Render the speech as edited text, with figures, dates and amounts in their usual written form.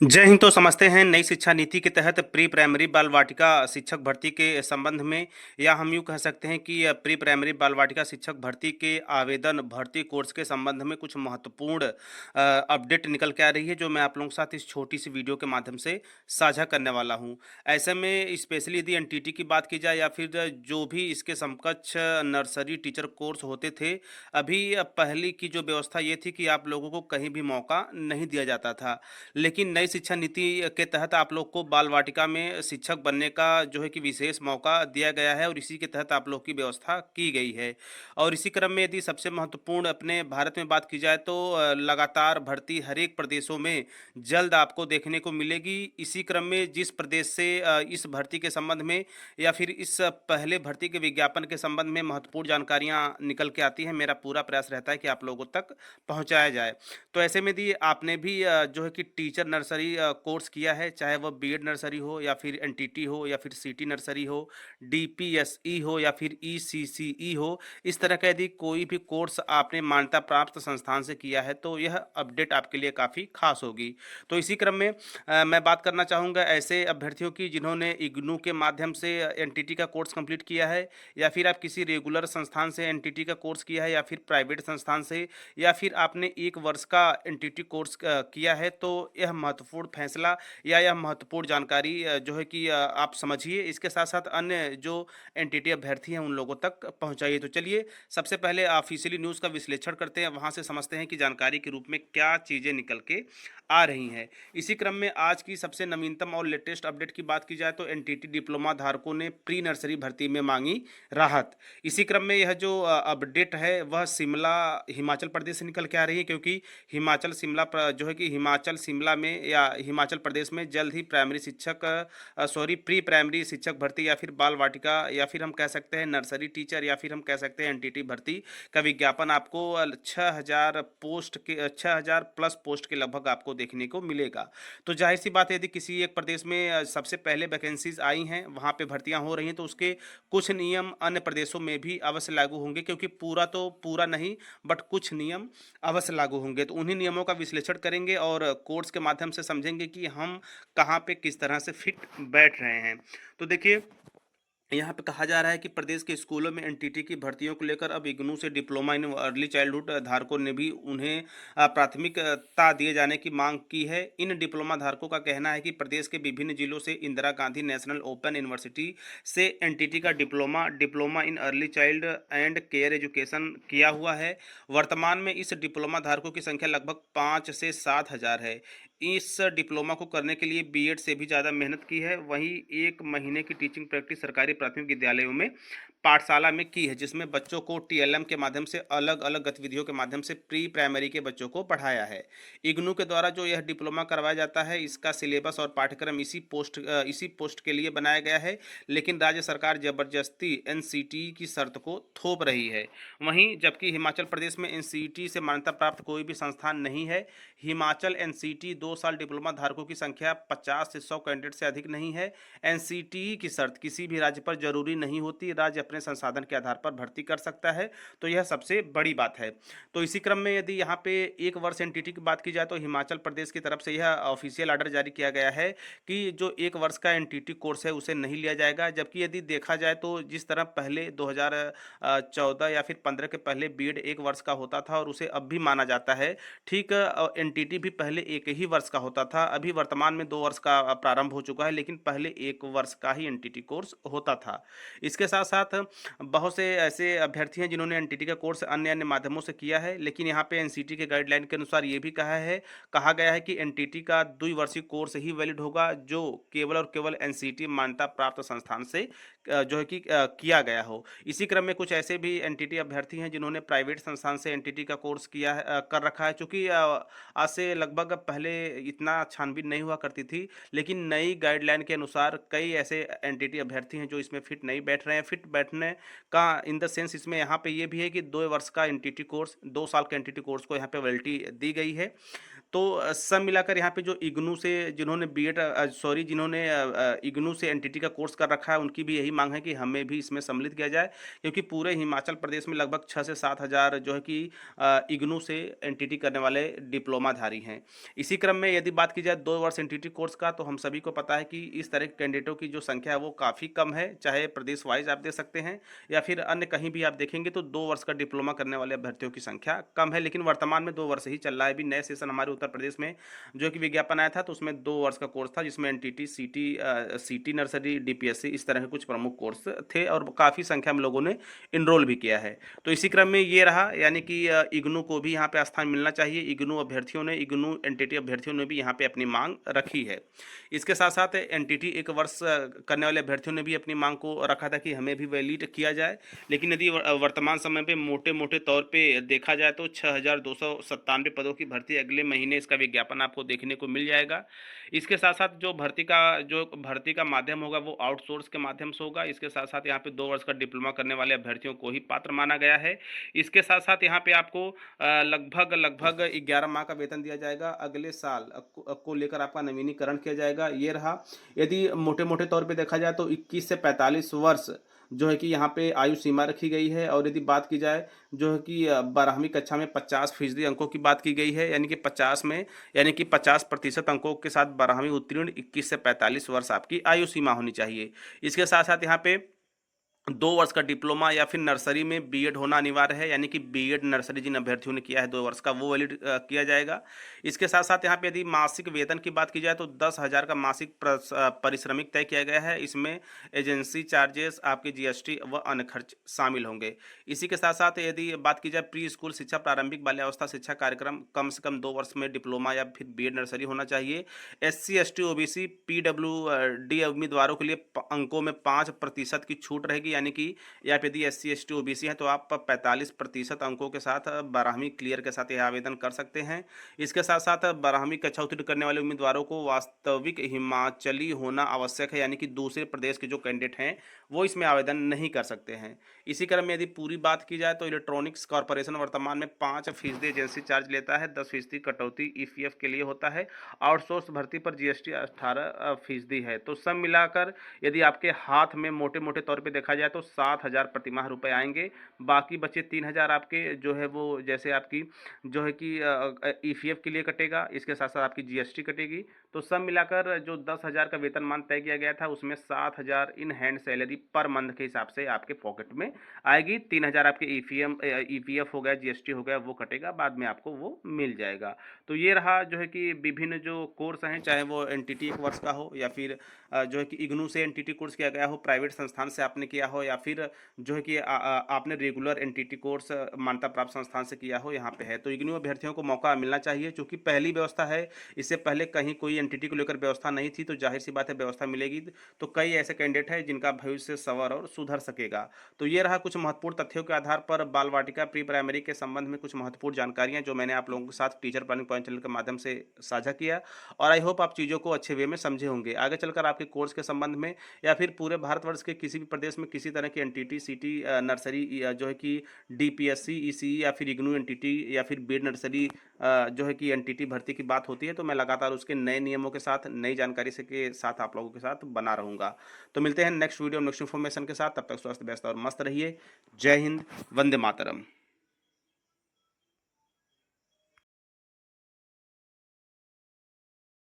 जय हिंद। तो समझते हैं नई शिक्षा नीति के तहत प्री प्राइमरी बाल वाटिका शिक्षक भर्ती के संबंध में, या हम यूँ कह सकते हैं कि प्री प्राइमरी बाल वाटिका शिक्षक भर्ती के आवेदन भर्ती कोर्स के संबंध में कुछ महत्वपूर्ण अपडेट निकल के आ रही है, जो मैं आप लोगों के साथ इस छोटी सी वीडियो के माध्यम से साझा करने वाला हूँ। ऐसे में स्पेशली यदि एनटीटी की बात की जाए या फिर जो भी इसके समकक्ष नर्सरी टीचर कोर्स होते थे, अभी पहली की जो व्यवस्था ये थी कि आप लोगों को कहीं भी मौका नहीं दिया जाता था। लेकिन नई शिक्षा नीति के तहत आप लोग को बाल वाटिका में शिक्षक बनने का जो है कि विशेष मौका दिया गया है और इसी के तहत आप लोग की व्यवस्था की गई है। और इसी क्रम में यदि सबसे महत्वपूर्ण अपने भारत में बात की जाए तो लगातार भर्ती हर एक प्रदेशों में जल्द आपको देखने को मिलेगी। इसी क्रम में जिस प्रदेश से इस भर्ती के संबंध में या फिर इस पहले भर्ती के विज्ञापन के संबंध में महत्वपूर्ण जानकारियां निकल के आती हैं, मेरा पूरा प्रयास रहता है कि आप लोगों तक पहुंचाया जाए। तो ऐसे में यदि आपने भी जो है कि टीचर नर्सरी कोर्स किया है, चाहे वह बीएड नर्सरी हो या फिर एनटीटी हो या फिर सिटी नर्सरी हो, डीपीएसई हो या फिर ईसीसीई हो, इस तरह का यदि कोई भी कोर्स आपने मान्यता प्राप्त संस्थान से किया है तो यह अपडेट आपके लिए काफ़ी खास होगी। तो इसी क्रम में मैं बात करना चाहूँगा ऐसे अभ्यर्थियों की जिन्होंने इग्नू के माध्यम से एनटीटी का कोर्स कंप्लीट किया है, या फिर आप किसी रेगुलर संस्थान से एनटीटी का कोर्स किया है, या फिर प्राइवेट संस्थान से, या फिर आपने 1 वर्ष का एनटीटी कोर्स किया है। तो यह महत्वपूर्ण फैसला या यह महत्वपूर्ण जानकारी जो है कि आप समझिए, इसके साथ-साथ अन्य जो एनटीटी अभ्यर्थी हैं उन लोगों तक पहुँचाइए। तो चलिए सबसे पहले ऑफ़िशियली न्यूज़ का विश्लेषण करते हैं, वहाँ से समझते हैं कि जानकारी के रूप में क्या चीज़ें निकल के आ रही हैं। इसी क्रम में आज की सबसे नवीनतम और लेटेस्ट अपडेट की बात की जाए तो एनटीटी डिप्लोमा धारकों ने प्री नर्सरी भर्ती में मांगी राहत। इसी क्रम में यह जो अपडेट है वह शिमला हिमाचल प्रदेश से निकल के आ रही है, क्योंकि हिमाचल शिमला जो है कि हिमाचल शिमला में या हिमाचल प्रदेश में जल्द ही प्राइमरी शिक्षक प्री प्राइमरी शिक्षक भर्ती या फिर बाल वाटिका या फिर हम कह सकते हैं नर्सरी टीचर या फिर हम कह सकते हैं एनटीटी भर्ती का विज्ञापन आपको 6,000 प्लस पोस्ट के लगभग आपको देखने को मिलेगा। तो जाहिर सी बात है, यदि किसी एक प्रदेश में सबसे पहले वैकेंसीज आई हैं, वहाँ पे भर्तियाँ हो रही हैं, तो उसके कुछ नियम अन्य प्रदेशों में भी अवश्य लागू होंगे, क्योंकि पूरा तो पूरा नहीं बट कुछ नियम अवश्य लागू होंगे। तो उन्हीं नियमों का विश्लेषण करेंगे और कोर्स के माध्यम से समझेंगे कि हम कहाँ पे किस तरह से फिट बैठ रहे हैं। तो देखिए, यहाँ पे कहा जा रहा है कि प्रदेश के स्कूलों में एनटीटी की भर्तियों को लेकर अब इग्नू से डिप्लोमा इन अर्ली चाइल्डहुड धारकों ने भी उन्हें प्राथमिकता दिए जाने की मांग की है। इन डिप्लोमा धारकों का कहना है कि प्रदेश के विभिन्न जिलों से Indira Gandhi national open university से एनटीटी का diploma diploma in early child and care education किया हुआ है। वर्तमान में इस डिप्लोमा धारकों की संख्या लगभग 5 से 7 हज़ार है। इस डिप्लोमा को करने के लिए बीएड से भी ज़्यादा मेहनत की है। वहीं 1 महीने की टीचिंग प्रैक्टिस सरकारी प्राथमिक विद्यालयों में पाठशाला में की है, जिसमें बच्चों को टीएलएम के माध्यम से अलग अलग गतिविधियों के माध्यम से प्री प्राइमरी के बच्चों को पढ़ाया है। इग्नू के द्वारा जो यह डिप्लोमा करवाया जाता है, इसका सिलेबस और पाठ्यक्रम इसी पोस्ट के लिए बनाया गया है, लेकिन राज्य सरकार जबरदस्ती एनसीटी की शर्त को थोप रही है। वहीं जबकि हिमाचल प्रदेश में एनसीटी से मान्यता प्राप्त कोई भी संस्थान नहीं है। हिमाचल एनसीटी 2 साल डिप्लोमा धारकों की संख्या 50 से 100 कैंडिडेट से अधिक नहीं है। एनसीटी की शर्त किसी भी राज्य पर जरूरी नहीं होती, राज्य अपने संसाधन के आधार पर भर्ती कर सकता है। तो यह सबसे बड़ी बात है। तो इसी क्रम में यदि यहाँ पे 1 वर्ष एनटीटी की बात की जाए तो हिमाचल प्रदेश की तरफ से यह ऑफिशियल ऑर्डर जारी किया गया है कि जो 1 वर्ष का एनटीटी कोर्स है उसे नहीं लिया जाएगा। जबकि यदि देखा जाए तो जिस तरह पहले 2014 या फिर 15 के पहले बीएड 1 वर्ष का होता था और उसे अब भी माना जाता है, ठीक एनटीटी भी पहले 1 ही वर्ष का होता था। अभी वर्तमान में 2 वर्ष का प्रारंभ हो चुका है, लेकिन पहले 1 वर्ष का ही एनटीटी कोर्स होता था। इसके साथ साथ बहुत से ऐसे अभ्यर्थी हैं जिन्होंने एनटीटी का कोर्स अन्य अन्य माध्यमों से किया है, लेकिन यहाँ पे एनसीटी के गाइडलाइन के अनुसार ये भी कहा गया है कि एनटीटी का द्विवर्षीय कोर्स ही वैलिड होगा, जो केवल और केवल एनसीटी मान्यता प्राप्त संस्थान से जो है कि किया गया हो। इसी क्रम में कुछ ऐसे भी एनटीटी अभ्यर्थी हैं जिन्होंने प्राइवेट संस्थान से एनटीटी का कोर्स किया है, कर रखा है। चूँकि आज से लगभग पहले इतना छानबीन नहीं हुआ करती थी, लेकिन नई गाइडलाइन के अनुसार कई ऐसे एनटीटी अभ्यर्थी हैं जो इसमें फिट नहीं बैठ रहे हैं। फिट बैठ बैठने का इन द सेंस इसमें यहाँ पे ये भी है कि 2 वर्ष का एनटीटी कोर्स, 2 साल के एनटीटी कोर्स को यहाँ पे वैलिडिटी दी गई है। तो सब मिलाकर यहाँ पे जो इग्नू से जिन्होंने बीएड सॉरी जिन्होंने इग्नू से एनटीटी का कोर्स कर रखा है, उनकी भी यही मांग है कि हमें भी इसमें सम्मिलित किया जाए, क्योंकि पूरे हिमाचल प्रदेश में लगभग 6 से 7 हज़ार जो है कि इग्नू से एनटीटी करने वाले डिप्लोमाधारी हैं। इसी क्रम में यदि बात की जाए 2 वर्ष एनटीटी कोर्स का, तो हम सभी को पता है कि इस तरह के कैंडिडेटों की जो संख्या है वो काफ़ी कम है, चाहे प्रदेश वाइज आप देख सकते हैं या फिर अन्य कहीं भी आप देखेंगे तो 2 वर्ष का डिप्लोमा करने वाले अभ्यर्थियों की संख्या कम है। लेकिन वर्तमान में 2 वर्ष ही चल रहा है। अभी नए सेशन हमारे उत्तर प्रदेश में जो कि विज्ञापन आया था, तो उसमें 2 वर्ष का कोर्स था, जिसमें एनटीटी, सीटी नर्सरी, डीपीएससी इस तरह के कुछ प्रमुख कोर्स थे और काफ़ी संख्या में लोगों ने इनरोल भी किया है। तो इसी क्रम में ये रहा, यानी कि इग्नू को भी यहाँ पे स्थान मिलना चाहिए। इग्नू अभ्यर्थियों ने, इग्नू एनटीटी अभ्यर्थियों ने भी यहाँ पे अपनी मांग रखी है। इसके साथ साथ एनटीटी 1 वर्ष करने वाले अभ्यर्थियों ने भी अपनी मांग को रखा था कि हमें भी वैलिड किया जाए। लेकिन यदि वर्तमान समय पे मोटे मोटे तौर पे देखा जाए तो 6297 पदों की भर्ती अगले महीने, इसका विज्ञापन आपको देखने को मिल जाएगा। इसके साथ साथ जो भर्ती का माध्यम होगा वो आउटसोर्स के माध्यम से होगा। इसके साथ साथ यहाँ पे 2 वर्ष का डिप्लोमा करने वाले अभ्यर्थियों को ही पात्र माना गया है। इसके साथ साथ यहाँ पे आपको लगभग 11 माह का वेतन दिया जाएगा। अगले साल को लेकर आपका नवीनीकरण किया जाएगा। ये रहा। यदि मोटे मोटे तौर पे देखा जाए तो 21 से 45 वर्ष जो है कि यहाँ पे आयु सीमा रखी गई है। और यदि बात की जाए जो है कि 12वीं कक्षा में 50% अंकों की बात की गई है, यानी कि 50% अंकों के साथ 12वीं उत्तीर्ण 21 से 45 वर्ष आपकी आयु सीमा होनी चाहिए। इसके साथ साथ यहाँ पे 2 वर्ष का डिप्लोमा या फिर नर्सरी में बीएड होना अनिवार्य है, यानी कि बीएड नर्सरी जिन अभ्यर्थियों ने किया है 2 वर्ष का, वो वैलिड किया जाएगा। इसके साथ साथ यहाँ पे यदि मासिक वेतन की बात की जाए तो 10,000 का मासिक पारिश्रमिक तय किया गया है। इसमें एजेंसी चार्जेस, आपके जीएसटी व अन्य खर्च शामिल होंगे। इसी के साथ साथ यदि बात की जाए प्री स्कूल शिक्षा, प्रारंभिक बाल्यावस्था शिक्षा कार्यक्रम कम से कम 2 वर्ष में डिप्लोमा या फिर बीएड नर्सरी होना चाहिए। SC ST OBC PWD उम्मीदवारों के लिए अंकों में 5% की छूट रहेगी, यानी कि आप यदि SC ST OBC हैं तो आप 45% अंकों के साथ 12वीं क्लियर के साथ यह आवेदन कर सकते हैं। इसके साथ साथ 12वीं कक्षा उत्तीर्ण करने वाले उम्मीदवारों को वास्तविक हिमाचली होना आवश्यक है, यानी कि दूसरे प्रदेश के जो कैंडिडेट हैं वो इसमें आवेदन नहीं कर सकते हैं। इसी क्रम में यदि पूरी बात की जाए तो इलेक्ट्रॉनिक्स कॉर्पोरेशन वर्तमान में 5% एजेंसी चार्ज लेता है, 10% कटौती EPF के लिए होता है। आउटसोर्स भर्ती पर GST 18% है। तो सब मिलाकर यदि आपके हाथ में मोटे मोटे तौर पे देखा जाए तो 7,000 प्रतिमाह रुपए आएंगे। बाकी बचे 3,000 आपके जो है वो जैसे आपकी जो है कि EPF के लिए कटेगा, इसके साथ साथ आपकी GST कटेगी। तो सब मिलाकर जो 10,000 का वेतनमान तय किया गया था उसमें 7,000 in hand salary per month के हिसाब से आपके पॉकेट में आएगी। 3,000 आपके EPF हो गया, GST हो गया, वो कटेगा, बाद में आपको वो मिल जाएगा। तो ये रहा जो है कि विभिन्न जो कोर्स हैं, चाहे वो एनटीटी 1 वर्ष का हो या फिर जो है कि इग्नू से एनटीटी कोर्स किया गया हो, प्राइवेट संस्थान से आपने किया हो, या फिर जो है कि आपने रेगुलर एनटीटी कोर्स मान्यता प्राप्त संस्थान से किया हो, यहाँ पे है। तो इग्नू अभ्यर्थियों को मौका मिलना चाहिए, क्योंकि पहली व्यवस्था है। इससे पहले कहीं कोई एनटीटी को लेकर व्यवस्था नहीं थी, तो जाहिर सी बात है व्यवस्था मिलेगी तो कई ऐसे कैंडिडेट हैं जिनका भविष्य सवर और सुधर सकेगा। तो ये रहा कुछ महत्वपूर्ण तथ्यों के आधार पर बाल वाटिका प्री प्राइमरी के संबंध में कुछ महत्वपूर्ण जानकारियां जो मैंने आप लोगों के साथ टीचर प्लानिंग पॉइंट चैनल के माध्यम से साझा किया, और आई होप आप चीज़ों को अच्छे वे में समझे होंगे। आगे चलकर आपके कोर्स के संबंध में या फिर पूरे भारतवर्ष के किसी भी प्रदेश में किसी तरह की एनटीटी, सीटी नर्सरी जो है कि डीपीएससी, ईसीई या फिर इग्नू एनटीटी या फिर बीएड नर्सरी जो है कि एनटीटी भर्ती की बात होती है, तो मैं लगातार उसके नए नियमों के साथ, नई जानकारी से के साथ आप लोगों के साथ बना रहूँगा। तो मिलते हैं नेक्स्ट वीडियो नेक्स्ट इन्फॉर्मेशन के साथ। तब तक स्वस्थ, व्यस्त और मस्त रहिए। जय हिंद, वंदे मातरम।